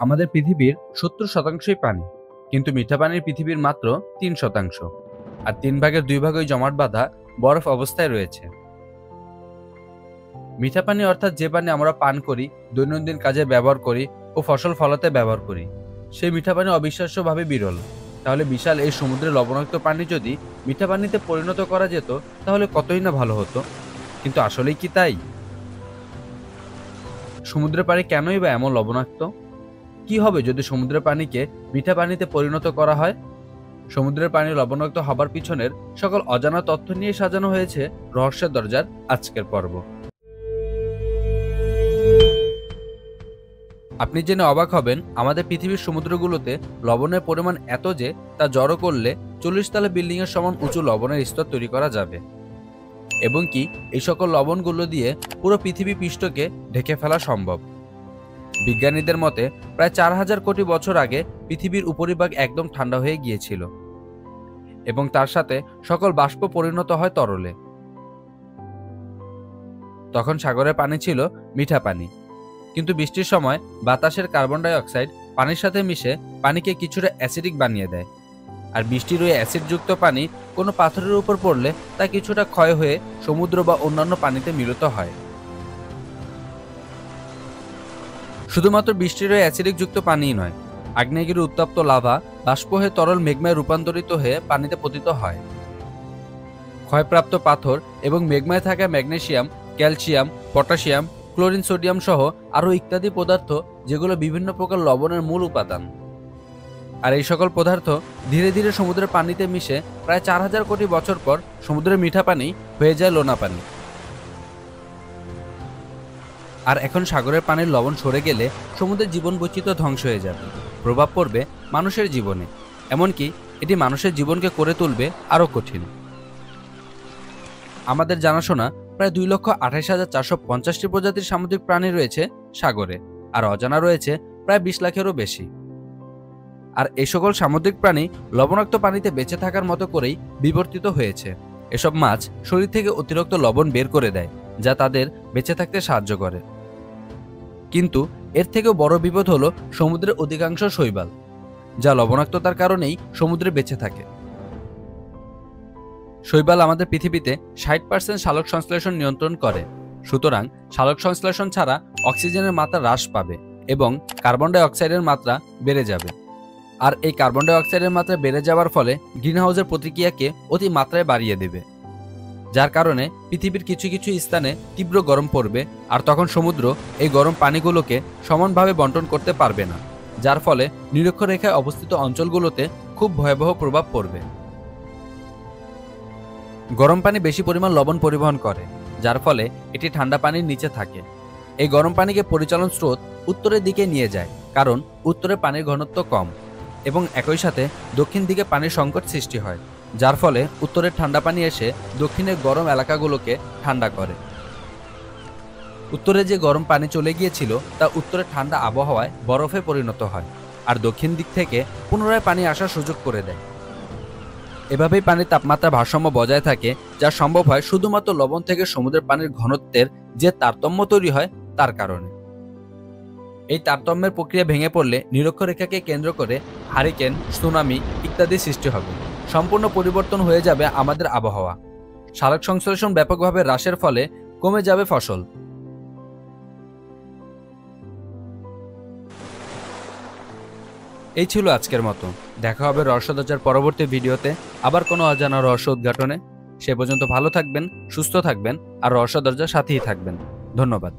আমাদের পৃথিবীর 70% পানি, কিন্তু মিঠা পানির পৃথিবীর মাত্র 3%, আর 3/2 জমাট বাঁধা বরফ অবস্থায় রয়েছে। মিঠা পানি অর্থাৎ যে পানি আমরা পান করি, দৈনন্দিন কাজে ব্যবহার করি ও ফসল ফলাতে ব্যবহার করি, সেই মিঠা পানি অবিশ্বাস্যভাবে বিরল। তাহলে বিশাল এই সমুদ্রের লবণাক্ত পানি যদি মিঠা পানিতে পরিণত করা যেত তাহলে কতই না ভালো হতো। কিন্তু আসলেই কি তাই? সমুদ্রের পানি কেনই বা এমন লবণাক্ত? কি হবে যদি সমুদ্রের পানিকে মিঠা পানিতে পরিণত করা হয়? সমুদ্রের পানি লবণাক্ত হবার পিছনের সকল অজানা তথ্য নিয়ে সাজানো হয়েছে রহস্যের দরজার আজকের পর্ব। আপনি জেনে অবাক হবেন, আমাদের পৃথিবীর সমুদ্রগুলোতে লবণের পরিমাণ এত যে তা জড়ো করলে 40 তলা বিল্ডিং এর সমান উঁচু লবণের স্তর তৈরি করা যাবে, এবং কি এই সকল লবণগুলো দিয়ে পুরো পৃথিবী পৃষ্ঠকে ঢেকে ফেলা সম্ভব। বিজ্ঞানীদের মতে প্রায় 4000 কোটি বছর আগে পৃথিবীর উপরিভাগ একদম ঠান্ডা হয়ে গিয়েছিল এবং তার সাথে সকল বাষ্প পরিণত হয় তরলে। তখন সাগরের পানি ছিল মিঠা পানি, কিন্তু বৃষ্টির সময় বাতাসের কার্বন ডাই অক্সাইড পানির সাথে মিশে পানিকে কিছুটা অ্যাসিডিক বানিয়ে দেয়, আর বৃষ্টির ওই অ্যাসিডযুক্ত পানি কোনো পাথরের উপর পড়লে তা কিছুটা ক্ষয় হয়ে সমুদ্র বা অন্যান্য পানিতে মিলিত হয়। শুধুমাত্র বৃষ্টির ওই অ্যাসিডিক যুক্ত পানিই নয়, আগ্নেয়গিরির উত্তপ্ত লাভা বাষ্প হয়ে তরল মেঘমায় রূপান্তরিত হয়ে পানিতে পতিত হয়। ক্ষয়প্রাপ্ত পাথর এবং মেঘমায় থাকা magnesium, calcium, potassium, chlorine, sodium সহ আরও ইত্যাদি পদার্থ, যেগুলো বিভিন্ন প্রকার লবণের মূল উপাদান। আর এই সকল পদার্থ ধীরে ধীরে সমুদ্রের পানিতে মিশে প্রায় 4000 কোটি বছর পর সমুদ্রের মিঠা পানি হয়ে যায় লোনা পানি। আর এখন সাগরের পানির লবণ সরে গেলে সমুদ্রের জীবন বৈচিত্র্য ধ্বংস হয়ে যাবে, প্রভাব পড়বে মানুষের জীবনে, এমনকি এটি মানুষের জীবনকে করে তুলবে আরও কঠিন। আমাদের জানাশোনা প্রায় 2,28,450টি প্রজাতির সামুদ্রিক প্রাণী রয়েছে সাগরে, আর অজানা রয়েছে প্রায় 20 লাখেরও বেশি। আর এই সকল সামুদ্রিক প্রাণী লবণাক্ত পানিতে বেঁচে থাকার মতো করেই বিবর্তিত হয়েছে। এসব মাছ শরীর থেকে অতিরিক্ত লবণ বের করে দেয়, যা তাদের বেঁচে থাকতে সাহায্য করে। কিন্তু এর থেকেও বড় বিপদ হলো সমুদ্রের অধিকাংশ শৈবাল, যা লবণাক্ততার কারণেই সমুদ্রে বেঁচে থাকে। শৈবাল আমাদের পৃথিবীতে 60% সালোক সংশ্লেষণ নিয়ন্ত্রণ করে। সুতরাং সালোক সংশ্লেষণ ছাড়া অক্সিজেনের মাত্রা হ্রাস পাবে এবং কার্বন ডাই অক্সাইডের মাত্রা বেড়ে যাবে। আর এই কার্বন ডাই অক্সাইডের মাত্রা বেড়ে যাওয়ার ফলে গ্রিনহাউসের প্রতিক্রিয়াকে অতি মাত্রায় বাড়িয়ে দেবে, যার কারণে পৃথিবীর কিছু কিছু স্থানে তীব্র গরম পড়বে, আর তখন সমুদ্র এই গরম পানিগুলোকে সমানভাবে বণ্টন করতে পারবে না, যার ফলে নিরক্ষরেখায় অবস্থিত অঞ্চলগুলোতে খুব ভয়াবহ প্রভাব পড়বে। গরম পানি বেশি পরিমাণ লবণ পরিবহন করে, যার ফলে এটি ঠান্ডা পানির নিচে থাকে। এই গরম পানিকে পরিচালন স্রোত উত্তরের দিকে নিয়ে যায়, কারণ উত্তরে পানির ঘনত্ব কম, এবং একই সাথে দক্ষিণ দিকে পানির সংকট সৃষ্টি হয়, যার ফলে উত্তরের ঠান্ডা পানি এসে দক্ষিণের গরম এলাকাগুলোকে ঠান্ডা করে। উত্তরে যে গরম পানি চলে গিয়েছিল তা উত্তরের ঠান্ডা আবহাওয়ায় বরফে পরিণত হয়, আর দক্ষিণ দিক থেকে পুনরায় পানি আসার সুযোগ করে দেয়। এভাবেই পানির তাপমাত্রা ভারসাম্য বজায় থাকে, যা সম্ভব হয় শুধুমাত্র লবণ থেকে সমুদ্রের পানির ঘনত্বের যে তারতম্য তৈরি হয় তার কারণে। এই তারতম্যের প্রক্রিয়া ভেঙে পড়লে নিরক্ষরেখাকে কেন্দ্র করে হারিকেন, সুনামি ইত্যাদি সৃষ্টি হবে। সম্পূর্ণ পরিবর্তন হয়ে যাবে আমাদের আবহাওয়া। সালোক সংশ্লেষণ ব্যাপকভাবে হ্রাসের ফলে কমে যাবে ফসল। এই ছিল আজকের মতো। দেখা হবে রহস্য দরজার পরবর্তী ভিডিওতে আবার কোনো অজানা রহস্য উদ্ঘাটনে। সে পর্যন্ত ভালো থাকবেন, সুস্থ থাকবেন, আর রহস্য দরজার সাথেই থাকবেন। ধন্যবাদ।